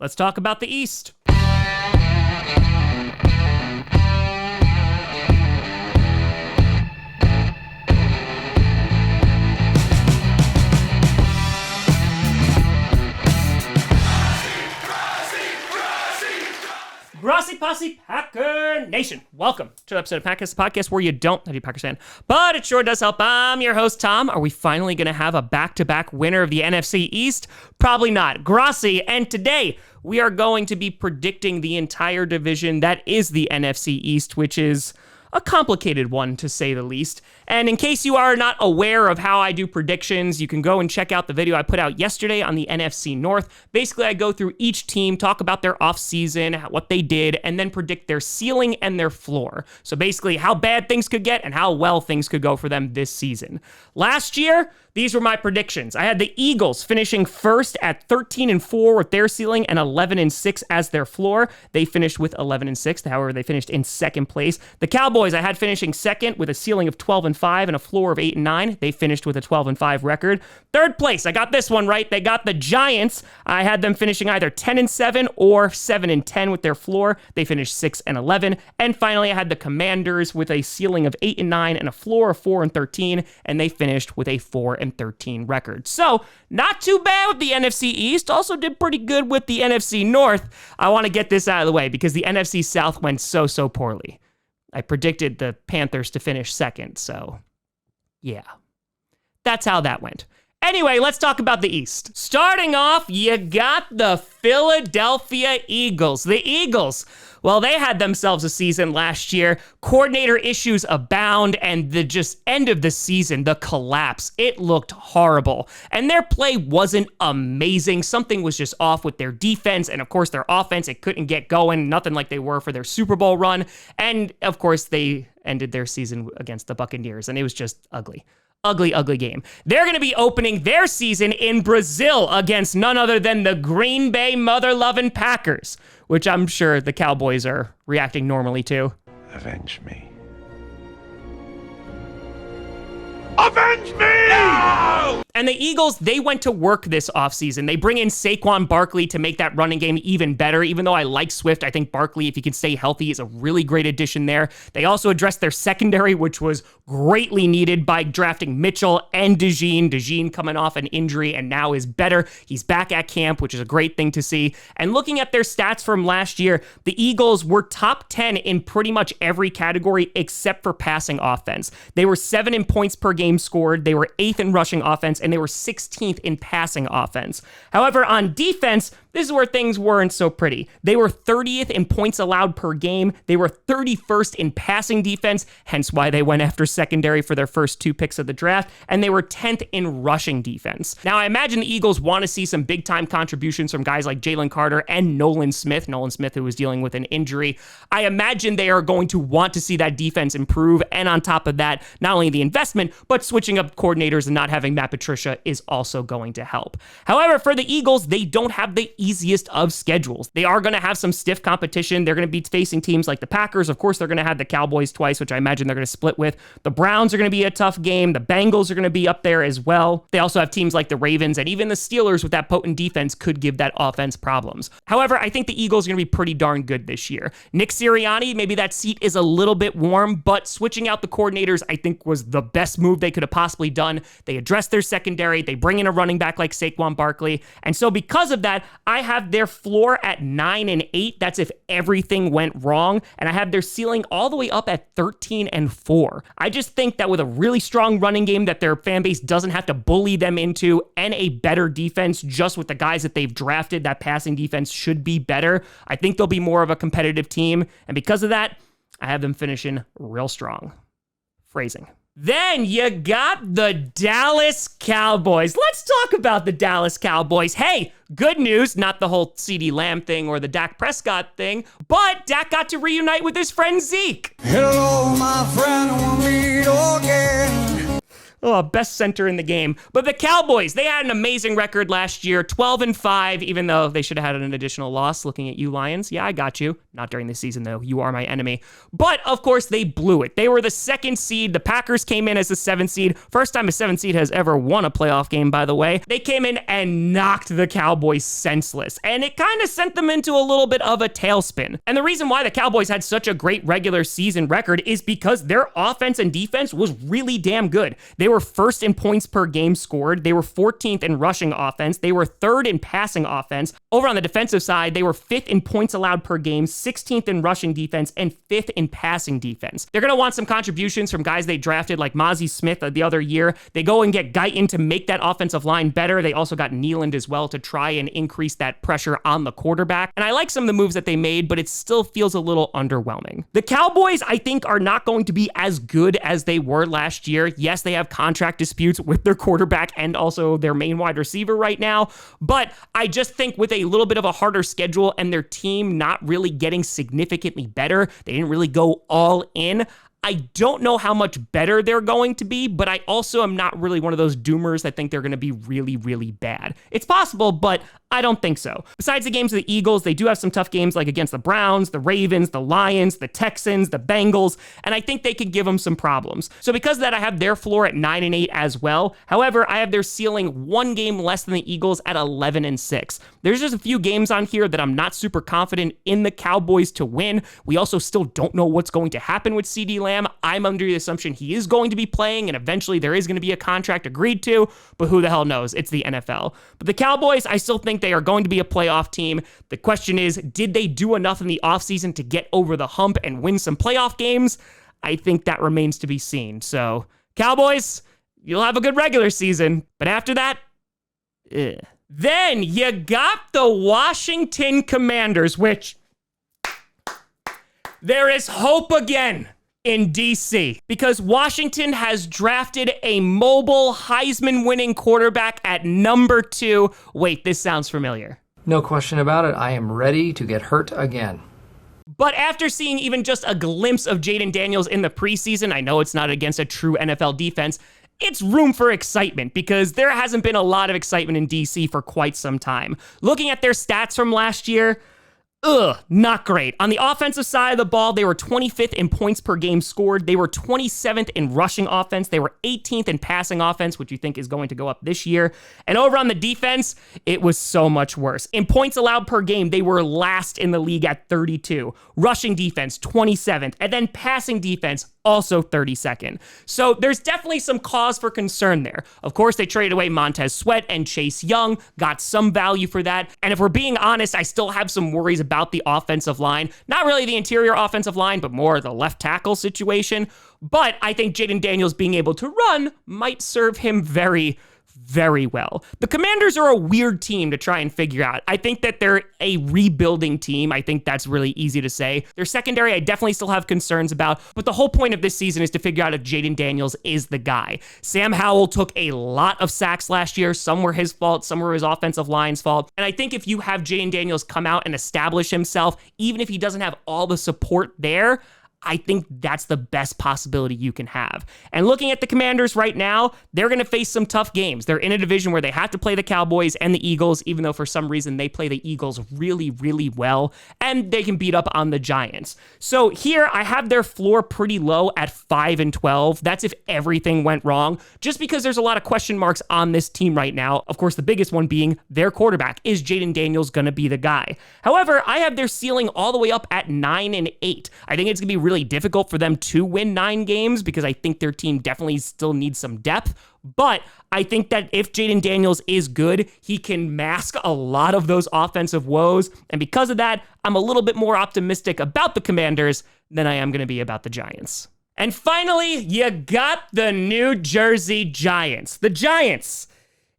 let's talk about the East. Grossi Posse Packer Nation. Welcome to the episode of Packers, the podcast where you don't have to be a Packers fan, but it sure does help. I'm your host, Tom. Are we finally going to have a back-to-back winner of the NFC East? Probably not. Grossi, and today we are going to be predicting the entire division that is the NFC East, which is a complicated one, to say the least. And in case you are not aware of how I do predictions, you can go and check out the video I put out yesterday on the NFC North. Basically, I go through each team, talk about their offseason, what they did, and then predict their ceiling and their floor. So basically, how bad things could get and how well things could go for them this season. Last year, these were my predictions. I had the Eagles finishing first at 13-4 with their ceiling and 11-6 as their floor. They finished with 11-6. However, they finished in second place. The Cowboys I had finishing second with a ceiling of 12-5 and a floor of 8-9. They finished with a 12-5 record. Third place, I got this one right. They got the Giants. I had them finishing either 10-7 or 7-10 with their floor. They finished 6-11. And finally, I had the Commanders with a ceiling of 8-9 and a floor of 4-13, and they finished with a 4-13 record. So, not too bad with the NFC East. Also did pretty good with the NFC North. I want to get this out of the way because the NFC South went so poorly. I predicted the Panthers to finish second, so yeah. That's how that went. Anyway, let's talk about the East. Starting off, you got the Philadelphia Eagles. The Eagles, well, they had themselves a season last year. Coordinator issues abound, and the just end of the season, the collapse, it looked horrible. And their play wasn't amazing. Something was just off with their defense, and of course their offense, it couldn't get going, nothing like they were for their Super Bowl run. And of course they ended their season against the Buccaneers, and it was just ugly. Ugly game. They're going to be opening their season in Brazil against none other than the Green Bay mother-loving Packers, which I'm sure the Cowboys are reacting normally to. Avenge me. Avenge me! No! And the Eagles, they went to work this offseason. They bring in Saquon Barkley to make that running game even better. Even though I like Swift, I think Barkley, if he can stay healthy, is a really great addition there. They also addressed their secondary, which was greatly needed by drafting Mitchell and DeJean. DeJean coming off an injury and now is better. He's back at camp, which is a great thing to see. And looking at their stats from last year, the Eagles were top 10 in pretty much every category except for passing offense. They were 7 in points per game scored, they were 8th in rushing offense, and they were 16th in passing offense. However, on defense, this is where things weren't so pretty. They were 30th in points allowed per game. They were 31st in passing defense, hence why they went after secondary for their first 2 picks of the draft, and they were 10th in rushing defense. Now, I imagine the Eagles want to see some big-time contributions from guys like Jalen Carter and Nolan Smith, who was dealing with an injury. I imagine they are going to want to see that defense improve, and on top of that, not only the investment, but switching up coordinators and not having Matt Patricia is also going to help. However, for the Eagles, they don't have the easiest of schedules. They are going to have some stiff competition. They're going to be facing teams like the Packers. Of course, they're going to have the Cowboys twice, which I imagine they're going to split with. The Browns are going to be a tough game. The Bengals are going to be up there as well. They also have teams like the Ravens, and even the Steelers with that potent defense could give that offense problems. However, I think the Eagles are going to be pretty darn good this year. Nick Sirianni, maybe that seat is a little bit warm, but switching out the coordinators, I think, was the best move they could have possibly done. They addressed their secondary. They bring in a running back like Saquon Barkley. And so because of that, I have their floor at 9-8. That's if everything went wrong. And I have their ceiling all the way up at 13-4. I just think that with a really strong running game that their fan base doesn't have to bully them into, and a better defense just with the guys that they've drafted, that passing defense should be better. I think they'll be more of a competitive team. And because of that, I have them finishing real strong. Phrasing. Then you got the Dallas Cowboys. Let's talk about the Dallas Cowboys. Hey, good news, not the whole CeeDee Lamb thing or the Dak Prescott thing, but Dak got to reunite with his friend Zeke. Hello, my friend, we'll meet again. Oh, best center in the game. But the Cowboys, they had an amazing record last year, 12-5, even though they should have had an additional loss. Looking at you, Lions. Yeah, I got you. Not during the season, though. You are my enemy. But, of course, they blew it. They were the 2nd seed. The Packers came in as the 7th seed. First time a 7th seed has ever won a playoff game, by the way. They came in and knocked the Cowboys senseless. And it kind of sent them into a little bit of a tailspin. And the reason why the Cowboys had such a great regular season record is because their offense and defense was really damn good. They were 1st in points per game scored. They were 14th in rushing offense. They were 3rd in passing offense. Over on the defensive side, they were 5th in points allowed per game, 16th in rushing defense, and 5th in passing defense. They're going to want some contributions from guys they drafted like Mozzie Smith the other year. They go and get Guyton to make that offensive line better. They also got Nealand as well to try and increase that pressure on the quarterback. And I like some of the moves that they made, but it still feels a little underwhelming. The Cowboys, I think, are not going to be as good as they were last year. Yes, they have contract disputes with their quarterback and also their main wide receiver right now, but I just think with a little bit of a harder schedule and their team not really getting significantly better, they didn't really go all in. I don't know how much better they're going to be, but I also am not really one of those doomers that think they're going to be really, really bad. It's possible, but I don't think so. Besides the games of the Eagles, they do have some tough games like against the Browns, the Ravens, the Lions, the Texans, the Bengals, and I think they could give them some problems. So because of that, I have their floor at 9-8 as well. However, I have their ceiling 1 game less than the Eagles at 11-6. There's just a few games on here that I'm not super confident in the Cowboys to win. We also still don't know what's going to happen with CeeDee Lamb. I'm under the assumption he is going to be playing, and eventually there is going to be a contract agreed to, but who the hell knows? It's the NFL. But the Cowboys, I still think they are going to be a playoff team. The question is, did they do enough in the offseason to get over the hump and win some playoff games? I think that remains to be seen. So, Cowboys, you'll have a good regular season, but after that, Then you got the Washington Commanders, which there is hope again in DC, because Washington has drafted a mobile Heisman-winning quarterback at number 2. Wait, this sounds familiar. No question about it. I am ready to get hurt again. But after seeing even just a glimpse of Jaden Daniels in the preseason, I know it's not against a true NFL defense, it's room for excitement because there hasn't been a lot of excitement in DC for quite some time. Looking at their stats from last year, not great. On the offensive side of the ball, they were 25th in points per game scored. They were 27th in rushing offense. They were 18th in passing offense, which you think is going to go up this year. And over on the defense, it was so much worse. In points allowed per game, they were last in the league at 32. Rushing defense, 27th. And then passing defense, also 32nd. So there's definitely some cause for concern there. Of course, they traded away Montez Sweat and Chase Young, got some value for that. And if we're being honest, I still have some worries about the offensive line. Not really the interior offensive line, but more the left tackle situation. But I think Jaden Daniels being able to run might serve him very well. The Commanders are a weird team to try and figure out. I think that they're a rebuilding team. I think that's really easy to say. Their secondary, I definitely still have concerns about, but the whole point of this season is to figure out if Jaden Daniels is the guy. Sam Howell took a lot of sacks last year. Some were his fault, some were his offensive line's fault. And I think if you have Jaden Daniels come out and establish himself, even if he doesn't have all the support there, I think that's the best possibility you can have. And looking at the Commanders right now, they're going to face some tough games. They're in a division where they have to play the Cowboys and the Eagles, even though for some reason they play the Eagles really well, and they can beat up on the Giants. So here I have their floor pretty low at 5-12. That's if everything went wrong, just because there's a lot of question marks on this team right now. Of course, the biggest one being their quarterback. Is Jaden Daniels going to be the guy? However, I have their ceiling all the way up at 9-8. I think it's going to be really difficult for them to win 9 games because I think their team definitely still needs some depth. But I think that if Jaden Daniels is good, he can mask a lot of those offensive woes. And because of that, I'm a little bit more optimistic about the Commanders than I am going to be about the Giants. And finally, you got the New Jersey Giants. The Giants.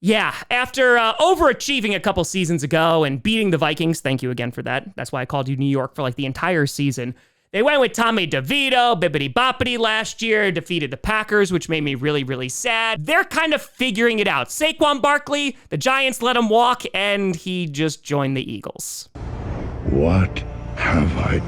Yeah, after overachieving a couple seasons ago and beating the Vikings, thank you again for that. That's why I called you New York for like the entire season. They went with Tommy DeVito, bippity-boppity last year, defeated the Packers, which made me really sad. They're kind of figuring it out. Saquon Barkley, the Giants let him walk, and he just joined the Eagles. What have I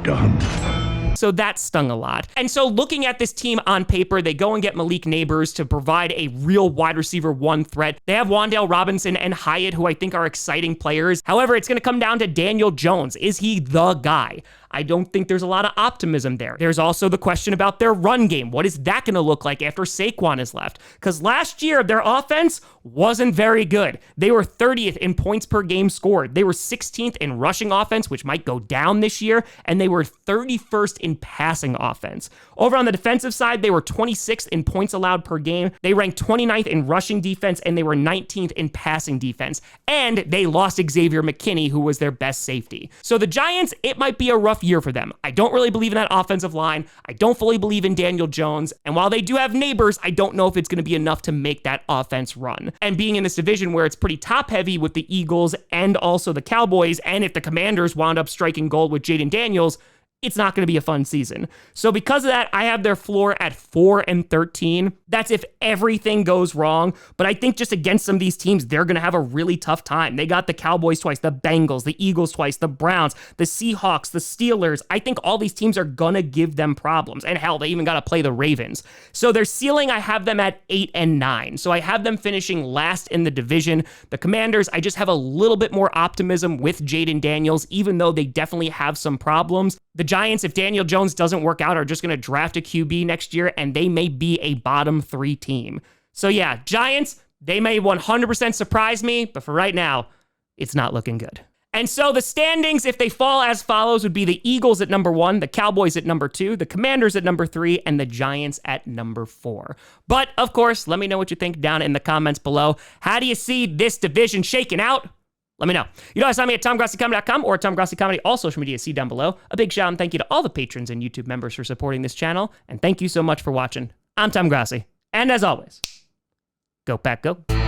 done? So So that stung a lot. And so looking at this team on paper, they go and get Malik Neighbors to provide a real wide receiver one threat. They have Wan'Dale Robinson and Hyatt, who I think are exciting players. However, it's going to come down to Daniel Jones. Is he the guy? I don't think there's a lot of optimism there. There's also the question about their run game. What is that going to look like after Saquon is left? Because last year, their offense wasn't very good. They were 30th in points per game scored. They were 16th in rushing offense, which might go down this year, and they were 31st in passing offense. Over on the defensive side, they were 26th in points allowed per game. They ranked 29th in rushing defense, and they were 19th in passing defense. And they lost Xavier McKinney, who was their best safety. So the Giants, it might be a rough year for them. I don't really believe in that offensive line. I don't fully believe in Daniel Jones. And while they do have Neighbors, I don't know if it's going to be enough to make that offense run. And being in this division where it's pretty top heavy with the Eagles and also the Cowboys, and if the Commanders wound up striking gold with Jaden Daniels, it's not going to be a fun season. So because of that, I have their floor at 4-13. That's if everything goes wrong. But I think just against some of these teams, they're going to have a really tough time. They got the Cowboys twice, the Bengals, the Eagles twice, the Browns, the Seahawks, the Steelers. I think all these teams are going to give them problems. And hell, they even got to play the Ravens. So their ceiling, I have them at 8-9. So I have them finishing last in the division. The Commanders, I just have a little bit more optimism with Jaden Daniels, even though they definitely have some problems. The Giants, if Daniel Jones doesn't work out, are just going to draft a QB next year, and they may be a bottom 3 team. So yeah, Giants, they may 100% surprise me, but for right now, it's not looking good. And so the standings, if they fall as follows, would be the Eagles at number 1, the Cowboys at number 2, the Commanders at number 3, and the Giants at number 4. But of course, let me know what you think down in the comments below. How do you see this division shaking out? Let me know. You know, find me at TomGrossiComedy.com or Tom Grossi Comedy, all social media, see down below. A big shout out and thank you to all the patrons and YouTube members for supporting this channel. And thank you so much for watching. I'm Tom Grossi. And as always, go Pack Go.